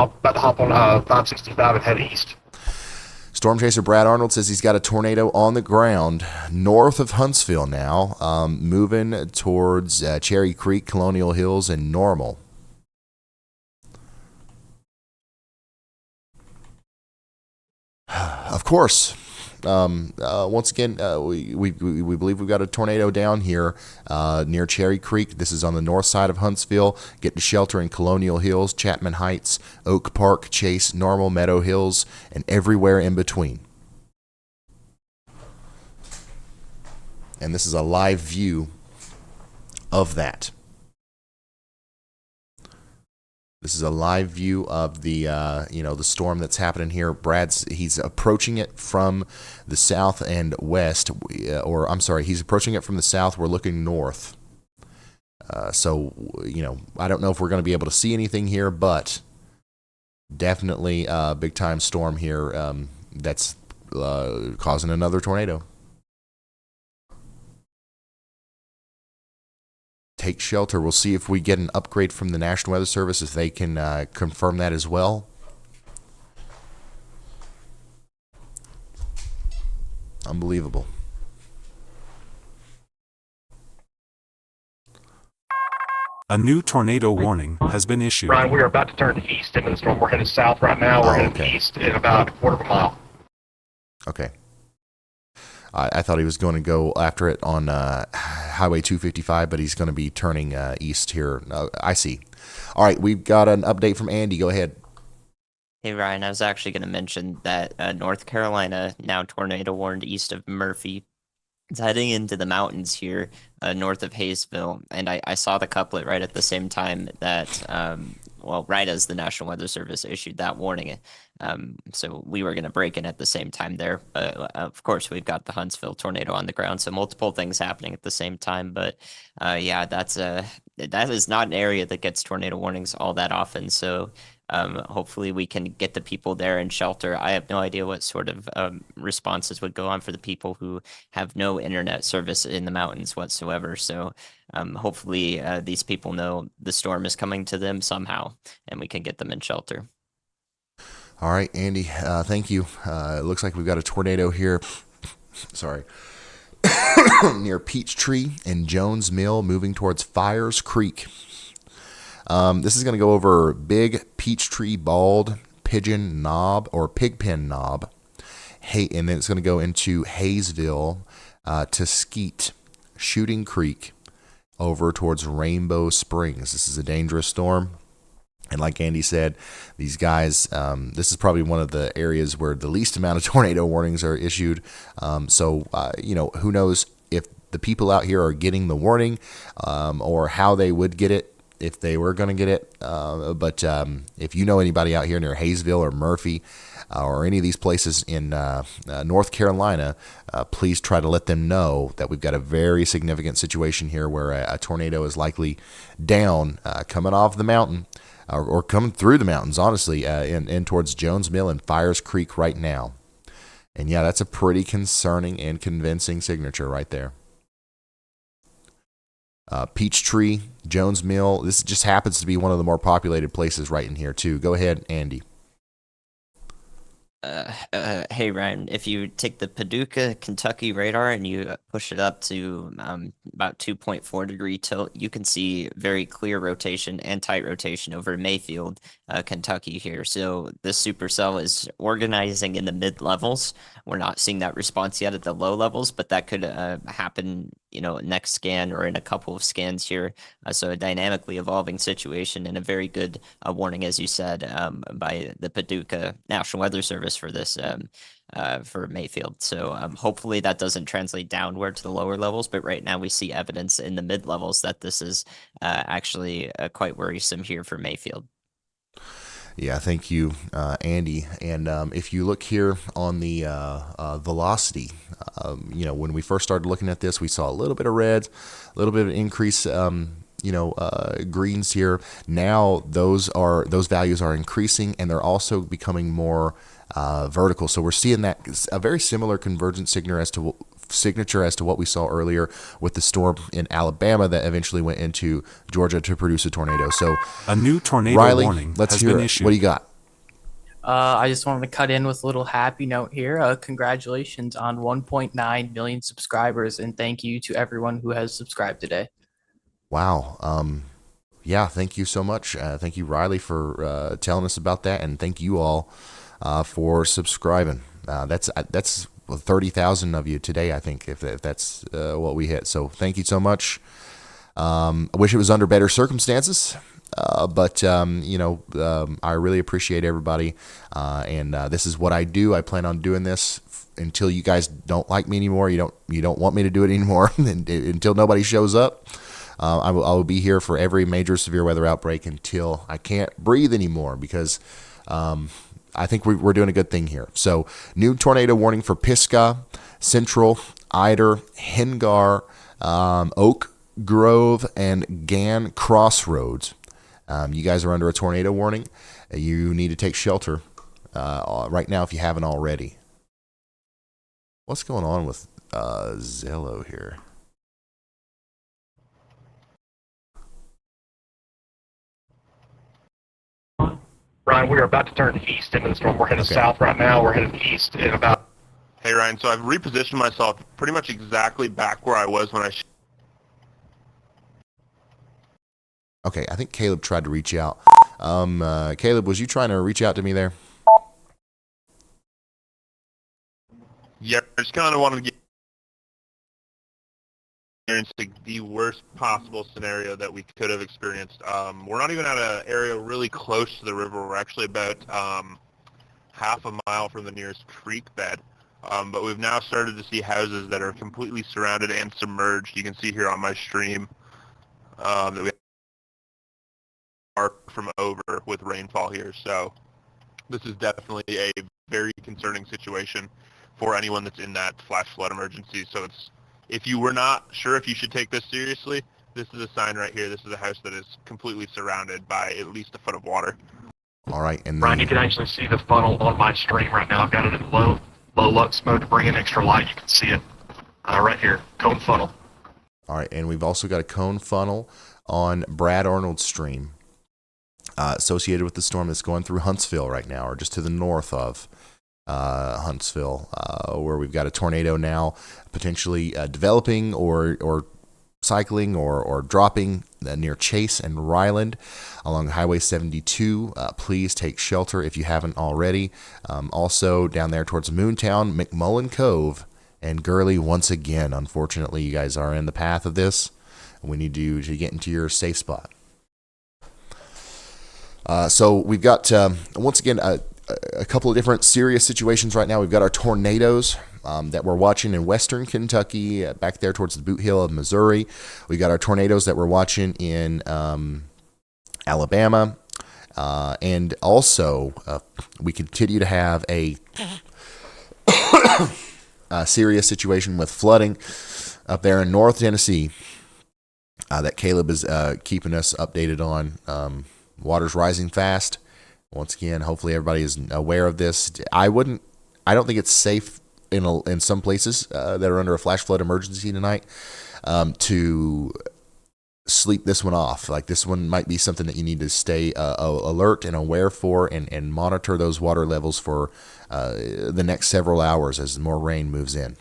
about to hop on 565 and head east. Storm Chaser Brad Arnold says he's got a tornado on the ground north of Huntsville now, moving towards Cherry Creek, Colonial Hills, and Normal. Of course. Once again, we believe we've got a tornado down here near Cherry Creek. This is on the north side of Huntsville. Get to shelter in Colonial Hills, Chapman Heights, Oak Park, Chase, Normal, Meadow Hills, and everywhere in between. And this is a live view of that. This is a live view of the the storm that's happening here. He's approaching it from the south and west, he's approaching it from the south. We're looking north. So I don't know if we're going to be able to see anything here, but definitely a big time storm here that's causing another tornado. Take shelter. We'll see if we get an upgrade from the National Weather Service, if they can confirm that as well. Unbelievable. A new tornado warning has been issued. Ryan, we are about to turn east into the storm. We're headed south right now. We're headed east in about a quarter of a mile. Okay. I thought he was going to go after it on Highway 255, but he's going to be turning east here. I see. All right, we've got an update from Andy. Go ahead. Hey, Ryan, I was actually going to mention that North Carolina, now tornado warned east of Murphy. It's heading into the mountains here north of Hayesville, and I saw the couplet right at the same time that, right as the National Weather Service issued that warning. So we were going to break in at the same time there. Of course, we've got the Huntsville tornado on the ground, so multiple things happening at the same time. But that is not an area that gets tornado warnings all that often. So hopefully we can get the people there in shelter. I have no idea what sort of responses would go on for the people who have no internet service in the mountains whatsoever. So hopefully these people know the storm is coming to them somehow, and we can get them in shelter. All right, Andy, thank you. It looks like we've got a tornado here. Sorry. Near Peachtree and Jones Mill, moving towards Fires Creek. This is going to go over Big Peachtree, Bald, Pigeon Knob, or Pigpen Knob. And then it's going to go into Hayesville to Skeet, Shooting Creek, over towards Rainbow Springs. This is a dangerous storm. And like Andy said, these guys, this is probably one of the areas where the least amount of tornado warnings are issued. So who knows if the people out here are getting the warning or how they would get it if they were going to get it. But if you know anybody out here near Hayesville or Murphy or any of these places in North Carolina, please try to let them know that we've got a very significant situation here where a tornado is likely down, coming off the mountain, or coming through the mountains, honestly, in towards Jones Mill and Fires Creek right now. And yeah, that's a pretty concerning and convincing signature right there. Peachtree, Jones Mill, this just happens to be one of the more populated places right in here too. Go ahead, Andy. Hey Ryan, if you take the Paducah, Kentucky radar and you push it up to about 2.4 degree tilt, you can see very clear rotation and tight rotation over Mayfield, Kentucky here. So this supercell is organizing in the mid levels. We're not seeing that response yet at the low levels, but that could happen, next scan or in a couple of scans here. So a dynamically evolving situation and a very good warning, as you said, by the Paducah National Weather Service for this for Mayfield. So hopefully that doesn't translate downward to the lower levels, but right now we see evidence in the mid levels that this is actually quite worrisome here for Mayfield. Yeah, thank you, Andy. And if you look here on the velocity, when we first started looking at this, we saw a little bit of reds, a little bit of increase, greens here. Now those values are increasing, and they're also becoming more vertical. So we're seeing that a very similar convergent signature as to what we saw earlier with the storm in Alabama that eventually went into Georgia to produce a tornado. So a new tornado Riley, warning let's has hear been it. issued. What do you got? I just wanted to cut in with a little happy note here. Congratulations on 1.9 million subscribers, and thank you to everyone who has subscribed today. Wow. Yeah, thank you so much. Thank you, Riley, for telling us about that, and thank you all for subscribing. That's 30,000 of you today, I think, if that's what we hit. So thank you so much. I wish it was under better circumstances, but I really appreciate everybody, and this is what I do. I plan on doing this until you guys don't like me anymore. You don't want me to do it anymore until nobody shows up. I will be here for every major severe weather outbreak until I can't breathe anymore, because I think we're doing a good thing here. So, new tornado warning for Pisgah, Central, Eider, Hengar, Oak Grove, and Gann Crossroads. You guys are under a tornado warning. You need to take shelter right now if you haven't already. What's going on with Zello here? Ryan, we are about to turn east into the storm. We're headed south right now. We're headed east in about... Hey, Ryan, so I've repositioned myself pretty much exactly back where I was when I... Okay, I think Caleb tried to reach out. Caleb, was you trying to reach out to me there? Yeah, I just kind of wanted to get the worst possible scenario that we could have experienced. We're not even at an area really close to the river. We're actually about half a mile from the nearest creek bed. But we've now started to see houses that are completely surrounded and submerged. You can see here on my stream that we are from over with rainfall here. So this is definitely a very concerning situation for anyone that's in that flash flood emergency. So if you were not sure if you should take this seriously, this is a sign right here. This is a house that is completely surrounded by at least a foot of water. All right, and Ryan, you can actually see the funnel on my stream right now. I've got it in low lux mode to bring in extra light. You can see it right here, cone funnel. All right, and we've also got a cone funnel on Brad Arnold's stream associated with the storm that's going through Huntsville right now, or just to the north of Huntsville, where we've got a tornado now potentially developing or cycling or dropping near Chase and Ryland along Highway 72. Please take shelter if you haven't already. Also down there towards Moontown, McMullen Cove, and Gurley once again. Unfortunately, you guys are in the path of this. We need you to get into your safe spot. So we've got, once again, a couple of different serious situations right now. We've got our tornadoes that we're watching in western Kentucky, back there towards the Boot Hill of Missouri. We've got our tornadoes that we're watching in Alabama. And also, we continue to have a serious situation with flooding up there in North Tennessee that Caleb is keeping us updated on. Water's rising fast. Once again, hopefully everybody is aware of this. I don't think it's safe in some places that are under a flash flood emergency tonight to sleep this one off. Like, this one might be something that you need to stay alert and aware for, and monitor those water levels for the next several hours as more rain moves in.